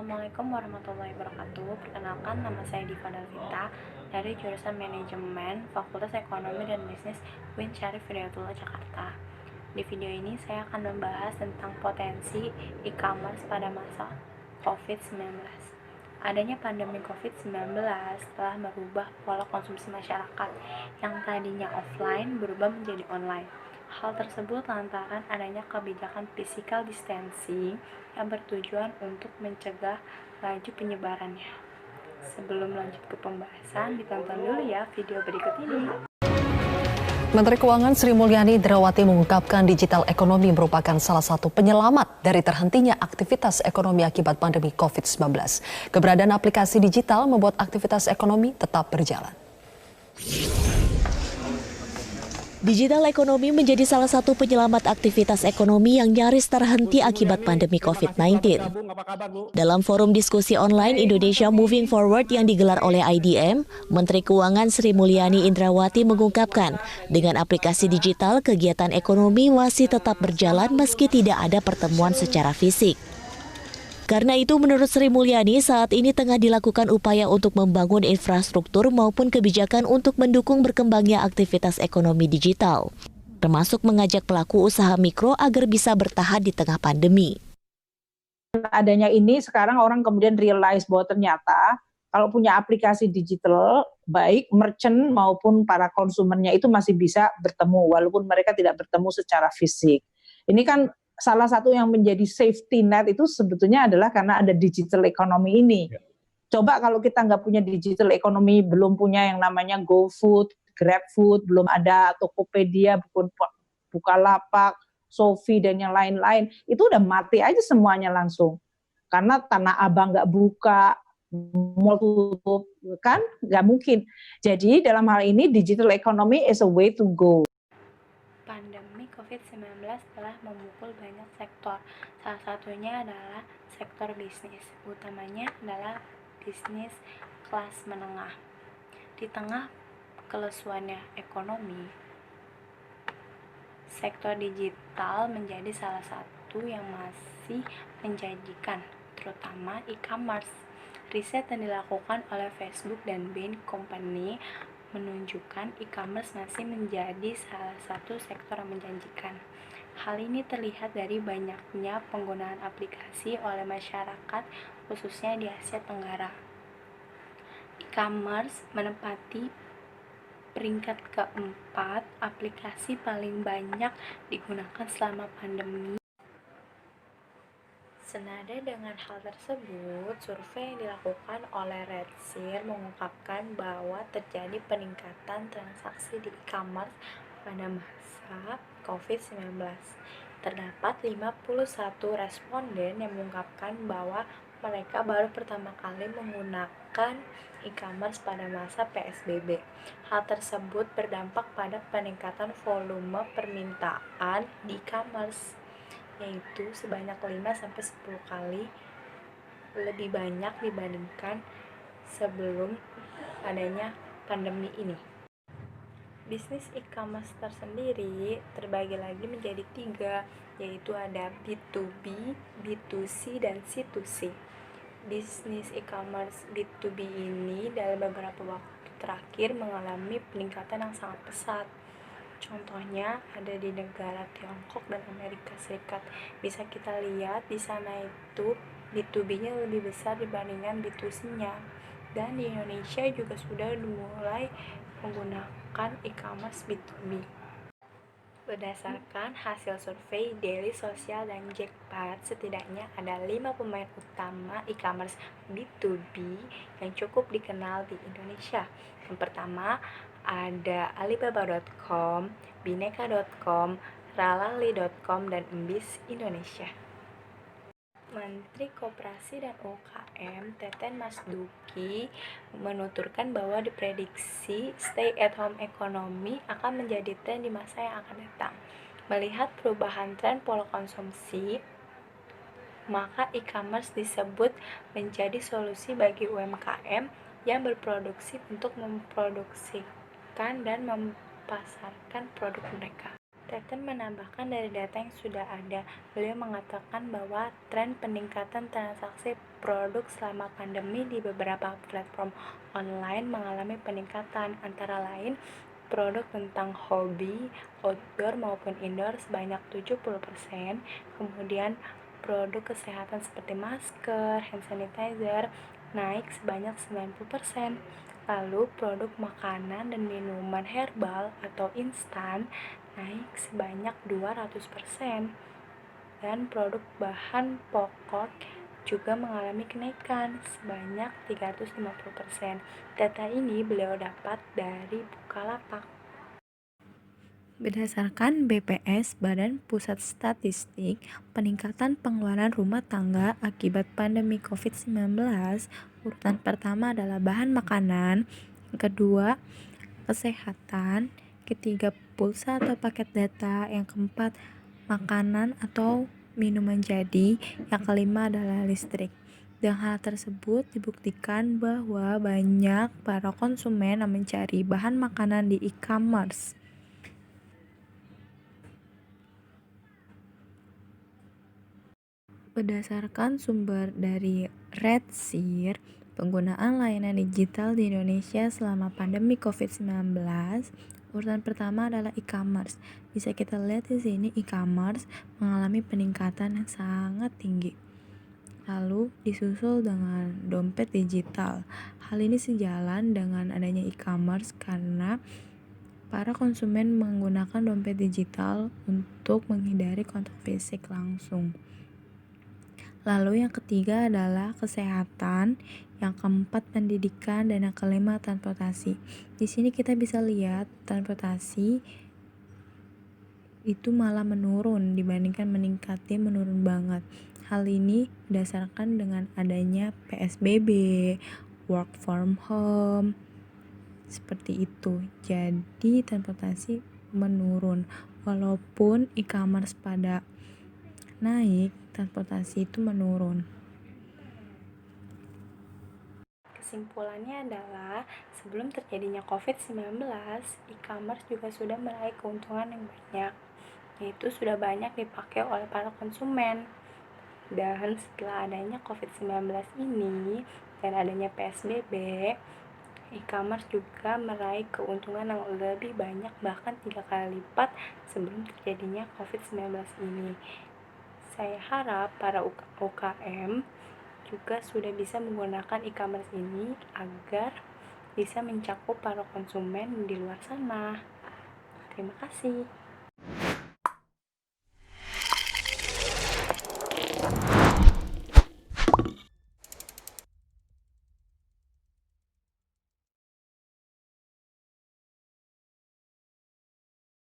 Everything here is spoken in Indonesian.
Assalamualaikum warahmatullahi wabarakatuh. Perkenalkan, nama saya Diva Dalvita dari jurusan Manajemen Fakultas Ekonomi dan Bisnis UIN Syarif Hidayatullah Jakarta. Di video ini saya akan membahas tentang potensi e-commerce pada masa COVID-19. Adanya pandemi COVID-19 telah merubah pola konsumsi masyarakat yang tadinya offline berubah menjadi online. Hal tersebut lantaran adanya kebijakan physical distancing yang bertujuan untuk mencegah laju penyebarannya. Sebelum lanjut ke pembahasan, ditonton dulu ya video berikut ini. Menteri Keuangan Sri Mulyani Indrawati mengungkapkan digital ekonomi merupakan salah satu penyelamat dari terhentinya aktivitas ekonomi akibat pandemi COVID-19. Keberadaan aplikasi digital membuat aktivitas ekonomi tetap berjalan. Digital ekonomi menjadi salah satu penyelamat aktivitas ekonomi yang nyaris terhenti akibat pandemi COVID-19. Dalam forum diskusi online Indonesia Moving Forward yang digelar oleh IDM, Menteri Keuangan Sri Mulyani Indrawati mengungkapkan, dengan aplikasi digital kegiatan ekonomi masih tetap berjalan meski tidak ada pertemuan secara fisik. Karena itu, menurut Sri Mulyani, saat ini tengah dilakukan upaya untuk membangun infrastruktur maupun kebijakan untuk mendukung berkembangnya aktivitas ekonomi digital, termasuk mengajak pelaku usaha mikro agar bisa bertahan di tengah pandemi. Adanya ini sekarang orang kemudian realize bahwa ternyata kalau punya aplikasi digital, baik merchant maupun para konsumennya itu masih bisa bertemu walaupun mereka tidak bertemu secara fisik. Ini kan salah satu yang menjadi safety net itu sebetulnya adalah karena ada digital economy ini. Coba kalau kita nggak punya digital economy, belum punya yang namanya GoFood, GrabFood, belum ada Tokopedia, Bukalapak, Shopee dan yang lain-lain, itu udah mati aja semuanya langsung. Karena Tanah Abang nggak buka, mall tutup, kan nggak mungkin. Jadi dalam hal ini digital economy is a way to go. Pandemi COVID-19 telah memukul banyak sektor. Salah satunya adalah sektor bisnis, utamanya adalah bisnis kelas menengah. Di tengah kelesuannya ekonomi, sektor digital menjadi salah satu yang masih menjanjikan, terutama e-commerce. Riset yang dilakukan oleh Facebook dan Bain Company menunjukkan e-commerce masih menjadi salah satu sektor yang menjanjikan. Hal ini terlihat dari banyaknya penggunaan aplikasi oleh masyarakat, khususnya di Asia Tenggara. E-commerce menempati peringkat keempat aplikasi paling banyak digunakan selama pandemi. Senada dengan hal tersebut, survei yang dilakukan oleh Redseer mengungkapkan bahwa terjadi peningkatan transaksi di e-commerce pada masa COVID-19. Terdapat 51 responden yang mengungkapkan bahwa mereka baru pertama kali menggunakan e-commerce pada masa PSBB. Hal tersebut berdampak pada peningkatan volume permintaan di e-commerce, yaitu sebanyak 5-10 kali lebih banyak dibandingkan sebelum adanya pandemi ini. Bisnis e-commerce tersendiri terbagi lagi menjadi 3, yaitu ada B2B, B2C, dan C2C. Bisnis e-commerce B2B ini dalam beberapa waktu terakhir mengalami peningkatan yang sangat pesat. Contohnya ada di negara Tiongkok dan Amerika Serikat. Bisa kita lihat di sana itu B2B-nya lebih besar dibandingkan B2C-nya. Dan di Indonesia juga sudah mulai menggunakan e-commerce B2B. Berdasarkan hasil survei Daily Social dan Jackpot, setidaknya ada 5 pemain utama e-commerce B2B yang cukup dikenal di Indonesia. Yang pertama ada Alibaba.com, Bineka.com, Ralali.com, dan Embis Indonesia. Menteri Koperasi dan UKM Teten Mas Duki menuturkan bahwa diprediksi stay at home ekonomi akan menjadi tren di masa yang akan datang. Melihat perubahan tren pola konsumsi, maka e-commerce disebut menjadi solusi bagi UMKM yang berproduksi untuk memproduksikan dan mempasarkan produk mereka. Teten menambahkan dari data yang sudah ada, beliau mengatakan bahwa tren peningkatan transaksi produk selama pandemi di beberapa platform online mengalami peningkatan, antara lain produk tentang hobi, outdoor maupun indoor sebanyak 70%, kemudian produk kesehatan seperti masker, hand sanitizer naik sebanyak 90%. Lalu produk makanan dan minuman herbal atau instan naik sebanyak 200%, dan produk bahan pokok juga mengalami kenaikan sebanyak 350%. Data ini beliau dapat dari Bukalapak. Berdasarkan BPS, Badan Pusat Statistik, peningkatan pengeluaran rumah tangga akibat pandemi COVID-19, urutan pertama adalah bahan makanan, yang kedua kesehatan, ketiga pulsa atau paket data, yang keempat makanan atau minuman jadi, yang kelima adalah listrik. Dengan hal tersebut dibuktikan bahwa banyak para konsumen yang mencari bahan makanan di e-commerce. Berdasarkan sumber dari Redseer, penggunaan layanan digital di Indonesia selama pandemi COVID-19, urutan pertama adalah e-commerce. Bisa kita lihat di sini e-commerce mengalami peningkatan yang sangat tinggi. Lalu disusul dengan dompet digital. Hal ini sejalan dengan adanya e-commerce karena para konsumen menggunakan dompet digital untuk menghindari kontak fisik langsung. Lalu yang ketiga adalah kesehatan, yang keempat pendidikan, dan yang kelima transportasi. Di sini kita bisa lihat transportasi itu malah menurun dibandingkan meningkatnya, menurun banget. Hal ini berdasarkan dengan adanya PSBB, work from home, seperti itu. Jadi transportasi menurun. Walaupun e-commerce pada naik, transportasi itu menurun. Kesimpulannya adalah, sebelum terjadinya COVID-19, e-commerce juga sudah meraih keuntungan yang banyak, yaitu sudah banyak dipakai oleh para konsumen. Dan setelah adanya COVID-19 ini dan adanya PSBB, e-commerce juga meraih keuntungan yang lebih banyak, bahkan 3 kali lipat sebelum terjadinya COVID-19 ini. Saya harap para UKM juga sudah bisa menggunakan e-commerce ini agar bisa mencakup para konsumen di luar sana. Terima kasih.